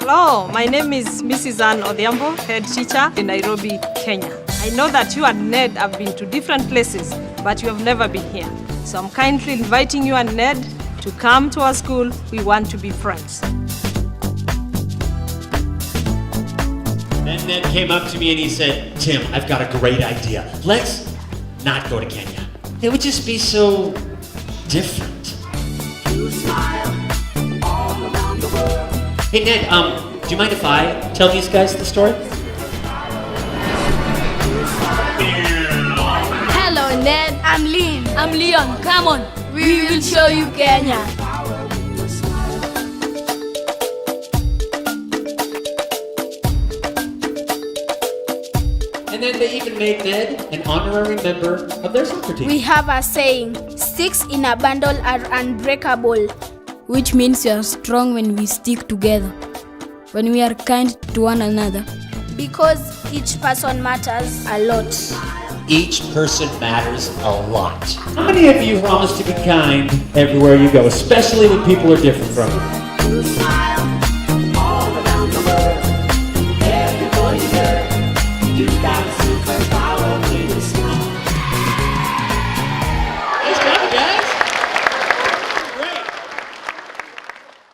Hello, my name is Mrs. Ann Odhiambo, head teacher in Nairobi, Kenya. I know that you and Ned have been to different places, but you have never been here. So I'm kindly inviting you and Ned to come to our school. We want to be friends. Then Ned came up to me and he said, Tim, I've got a great idea. Let's not go to Kenya. It would just be so different. You smile all around the world. Hey Ned, do you mind if I tell these guys the story? Hello, Ned. I'm Lynn. I'm Leon. Come on. We will show you Kenya. And then they even made Ned an honorary member of their soccer team. We have a saying, sticks in a bundle are unbreakable. Which means we are strong when we stick together. When we are kind to one another. Because each person matters a lot. Each person matters a lot. How many of you promise to be kind everywhere you go, especially when people are different from you? You smile